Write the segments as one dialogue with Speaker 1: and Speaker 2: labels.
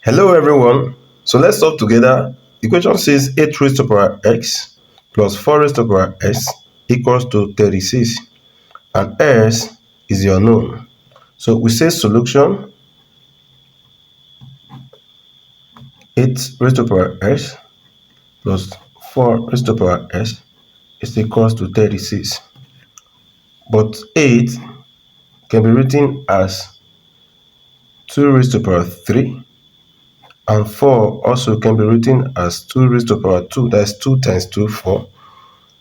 Speaker 1: Hello everyone. So let's solve together. The question says 8 raised to power x plus 4 raised to power x equals to 36 and s is the unknown. So we say solution 8 raised to power x plus 4 raised to power x is equals to 36. But 8 can be written as 2 raised to power 3 and 4 also can be written as 2 raised to power 2. That's 2 times 2, 4.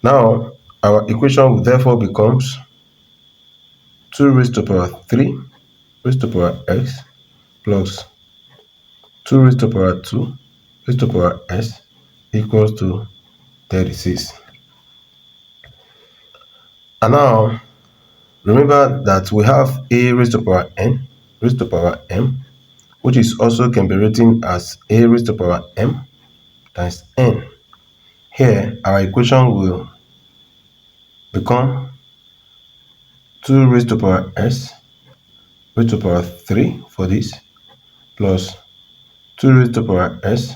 Speaker 1: Now our equation therefore becomes 2 raised to power 3 raised to power x plus 2 raised to power 2 raised to power s equals to 36. And now remember that we have a raised to power n raised to power m, which is also can be written as a raised to power m times n. Here our equation will become 2 raised to power s raised to power 3 for this plus 2 raised to power s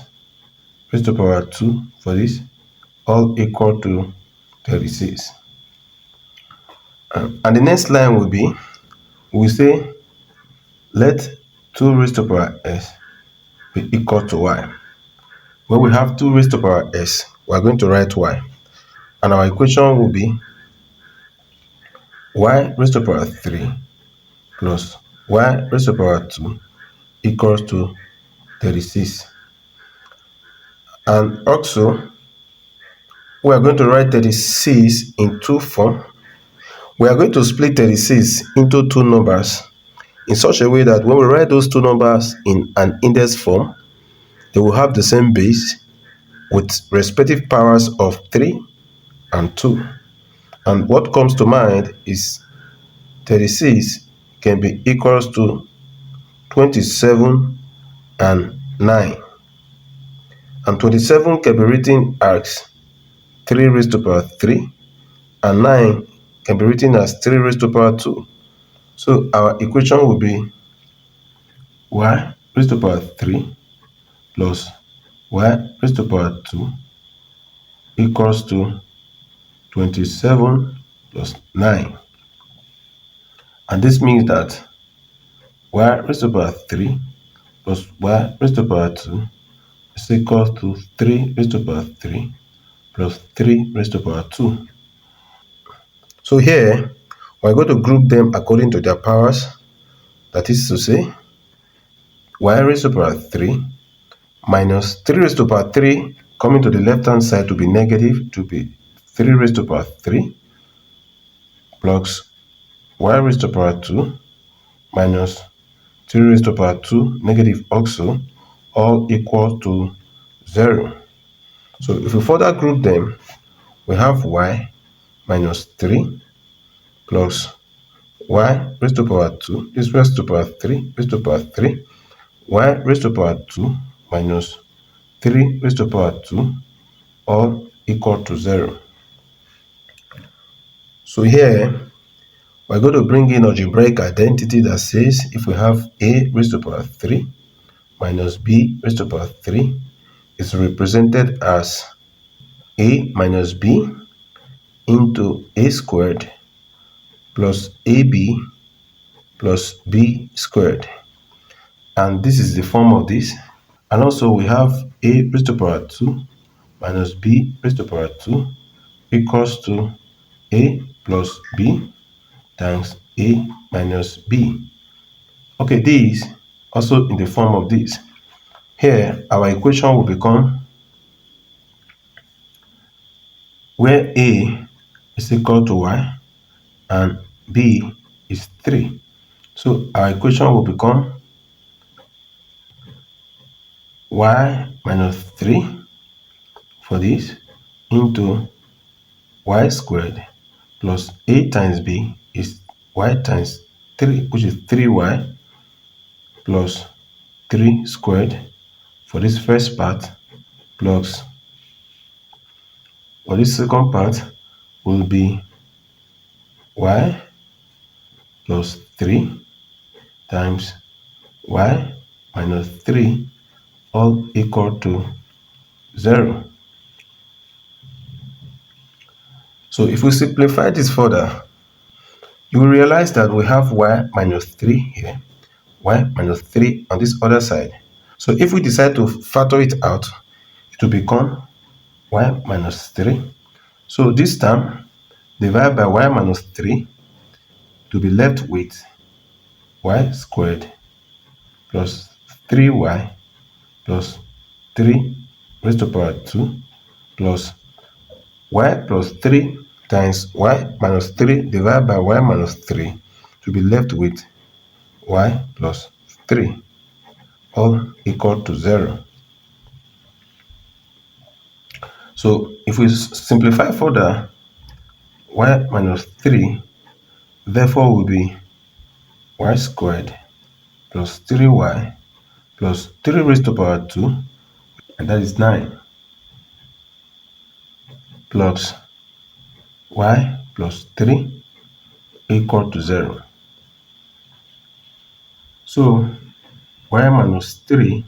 Speaker 1: raised to power 2 for this, all equal to 36. And the next line will be, we say let 2 raised to power s be equal to y. When we have 2 raised to power s, we are going to write y. And our equation will be y raised to power 3 plus y raised to power 2 equals to 36. And also, we are going to write 36 in two form. We are going to split 36 into two numbers in such a way that when we write those two numbers in an index form, they will have the same base with respective powers of 3 and 2. And what comes to mind is 36 can be equals to 27 and 9. And 27 can be written as 3 raised to power 3 and 9 can be written as 3 raised to power 2. So our equation will be y raised to power 3 plus y raised to power 2 equals to 27 plus 9. And this means that y raised to power 3 plus y raised to power 2 is equal to 3 raised to power 3 plus 3 raised to power 2. So here, we're going to group them according to their powers. That is to say, y raised to power 3 minus 3 raised to power 3 coming to the left-hand side to be negative, to be 3 raised to power 3 plus y raised to power 2 minus 3 raised to power 2 negative also, all equal to 0. So if we further group them, we have y minus 3 plus y raised to power 2 is raised to power 3 raised to power 3, y raised to power 2 minus 3 raised to power 2, all equal to 0. So here, we're going to bring in algebraic identity that says if we have a raised to power 3 minus b raised to power 3 is represented as a minus b into a squared plus ab plus b squared. And this is the form of this. And also we have a raised to power 2 minus b raised to power 2 equals to a plus b times a minus b. Okay, this also in the form of this. Here, our equation will become where a is equal to y and b is 3. So our equation will become y minus 3 for this into y squared plus a times b is y times 3, which is 3y plus 3 squared for this first part, plus for this second part will be y plus 3 times y minus 3 all equal to 0. So if we simplify this further, you will realize that we have y minus 3 here, y minus 3 on this other side. So if we decide to factor it out, it will become y minus 3. So this term divided by y minus 3 to be left with y squared plus 3y plus 3 raised to power 2 plus y plus 3 times y minus 3 divided by y minus 3 to be left with y plus 3, all equal to 0. So if we simplify further, y minus 3 therefore will be y squared plus 3y plus 3 raised to power 2, and that is 9, plus y plus 3 equal to 0. So y minus 3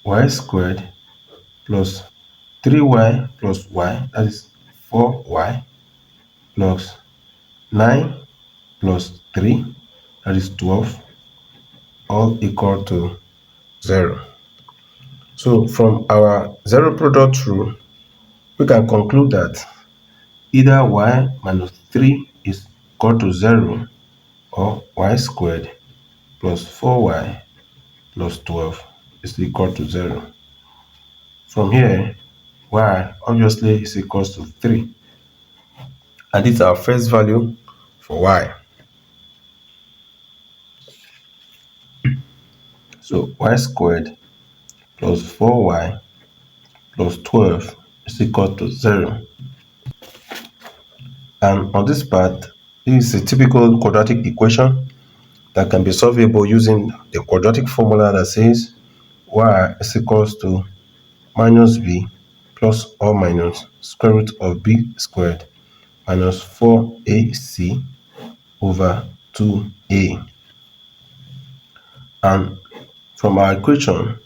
Speaker 1: y squared plus 3y plus y, that is 4y, plus 9 plus 3, that is 12, all equal to 0. So from our zero product rule, we can conclude that either y minus 3 is equal to 0 or y squared plus 4y plus 12 is equal to 0. From here, y obviously is equals to 3. And this is our first value for y. So y squared plus 4y plus 12 is equal to 0. And on this part, this is a typical quadratic equation that can be solvable using the quadratic formula that says y is equals to minus b plus or minus square root of b squared minus 4ac over 2a. And from our equation,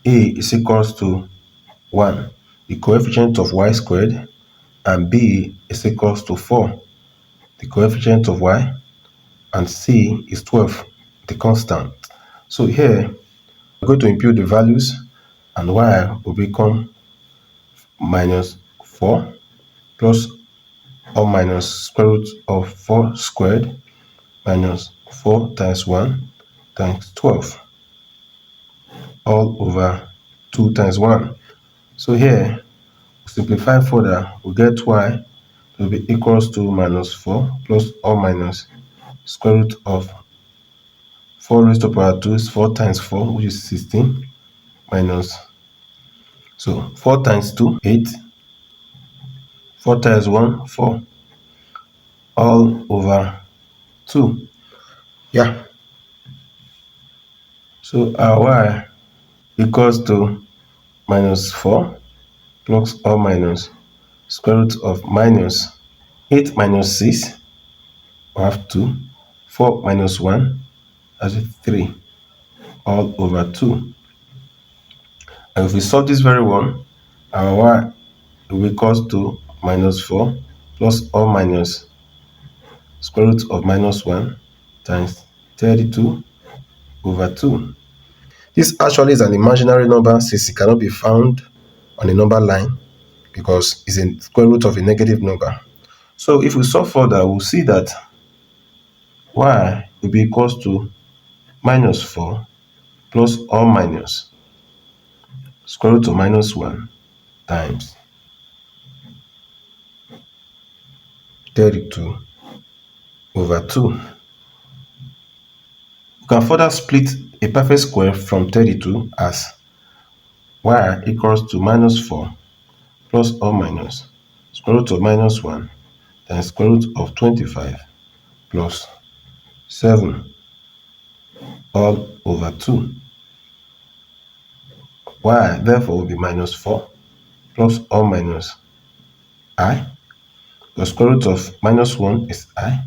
Speaker 1: a is equals to 1, the coefficient of y squared, and b is equals to 4, the coefficient of y, and c is 12, the constant. So here, we're going to impute the values, and y will become minus 4 plus or minus square root of 4 squared minus 4 times 1 times 12, all over 2 times 1. So here, simplify further, we get y to be equals to minus 4 plus or minus square root of 4 raised to power 2 is 4 times 4, which is 16, minus, so 4 times 2, 8, 4 times 1, 4, all over 2. Yeah. So our y equals to minus 4 plus or minus square root of minus 8 minus 6, we have 2, 4 minus 1, that's 3, all over 2. And if we solve this very one, our y will be equals to minus 4 plus or minus square root of minus 1 times 32 over 2. This actually is an imaginary number since it cannot be found on a number line because it's a square root of a negative number. So if we solve further, we'll see that y will be equals to minus 4 plus or minus square root of minus 1 times 32 over 2. We can further split a perfect square from 32 as y equals to minus 4 plus or minus square root of minus 1 times square root of 25 plus 7 all over 2. Y therefore will be minus 4 plus or minus I. The square root of minus 1 is I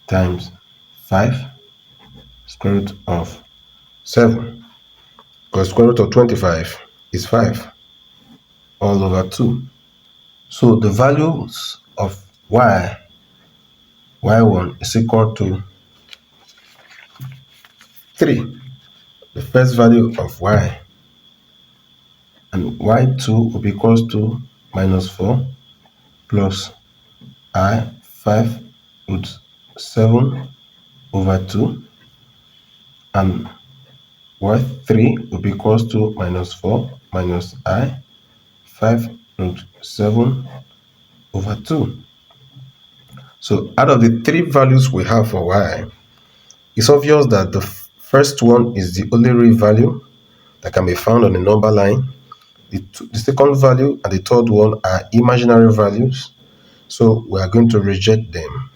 Speaker 1: times 5 square root of 7. Because square root of 25 is 5 all over 2. So the values of y1 is equal to 3. The first value of y, and y2 will be equals to minus 4 plus I 5 root 7 over 2, and y3 will be equals to minus 4 minus I 5 root 7 over 2. So out of the three values we have for y, it's obvious that the first one is the only real value that can be found on the number line. The second value and the third one are imaginary values, so we are going to reject them.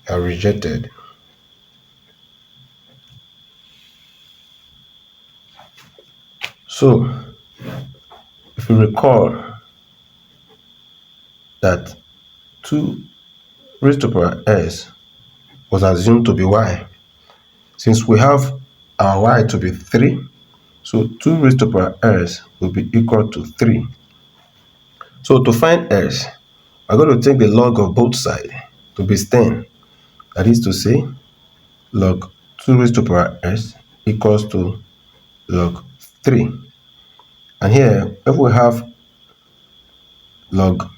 Speaker 1: Are rejected. So if you recall that 2 raised to the power s was assumed to be y, since we have our y to be 3, so 2 raised to the power s will be equal to 3. So to find s, we're going to take the log of both sides to base 10. That is to say, log 2 raised to the power s equals to log 3. And here, if we have log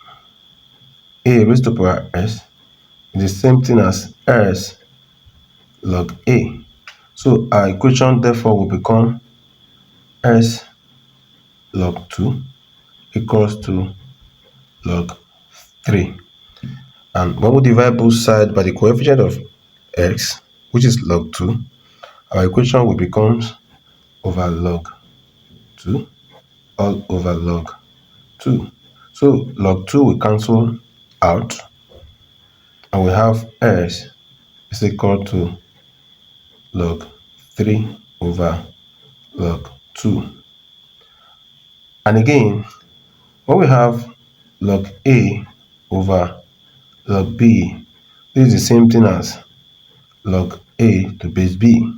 Speaker 1: a raised to the power s, it's the same thing as s log a. So our equation therefore will become s log 2 equals to log 3. And when we divide both sides by the coefficient of x, which is log 2, our equation will become over log 2 all over log 2. So log 2 will cancel out, and we have s is equal to log 3 over log 2. And again, when we have log a over log b, this is the same thing as log a to base b.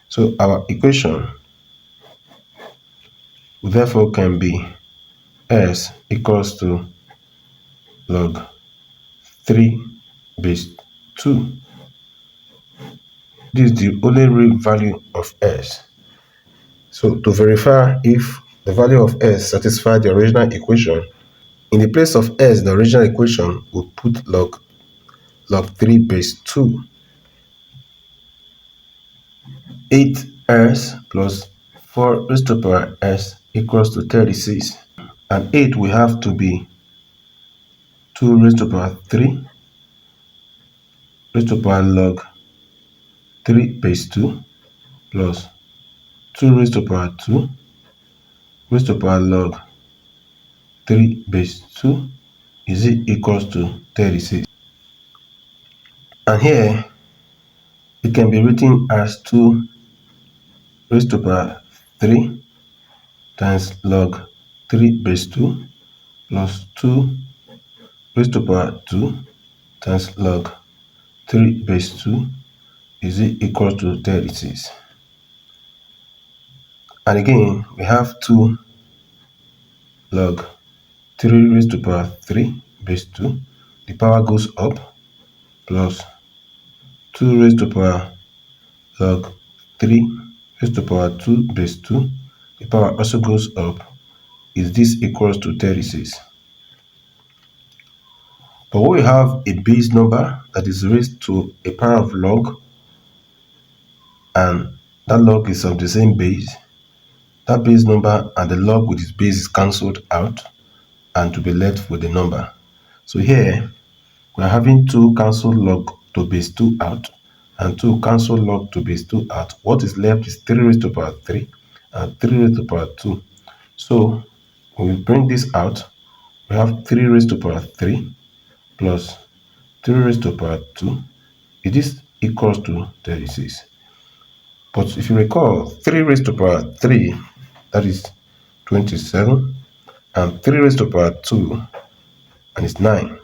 Speaker 1: So our equation therefore can be s equals to log 3 base 2. This is the only real value of s. So to verify if the value of s satisfies the original equation, in the place of s, the original equation, we'll put log 3 base 2. 8s plus 4 raised to the power s equals to 36. And 8 we have to be 2 raised to the power 3 raised to the power log 3 base 2 plus 2 raised to the power 2 raised to the power log 3 base 2 is equals to 36. And here it can be written as 2 raised to the power 3 times log 3 base 2 plus 2 raised to the power 2 times log 3 base 2 is equal to 36. And again, we have 2 log 3 raised to the power 3 base 2. The power goes up plus 2 raised to the power log 3 raised to the power 2 base 2. The power also goes up. Is this equals to 36? But when we have a base number that is raised to a power of log, and that log is of the same base, that base number and the log with its base is cancelled out, and to be left with the number. So here we are having 2 cancel log to base 2 out and 2 cancel log to base 2 out. What is left is 3 raised to the power 3 and 3 raised to the power 2. So when we bring this out, we have 3 raised to the power 3 plus 3 raised to the power 2. It is equals to 36. But if you recall, 3 raised to the power 3, that is 27, and 3 raised to the power 2, and it's 9.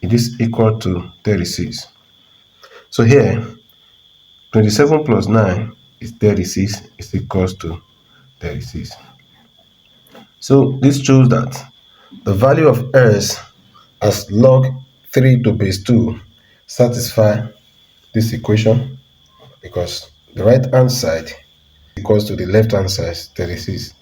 Speaker 1: It is equal to 36. So here, 27 plus 9 is 36 is equals to 36. So this shows that the value of s as log 3 to base 2 satisfy this equation because the right hand side equals to the left hand side 36.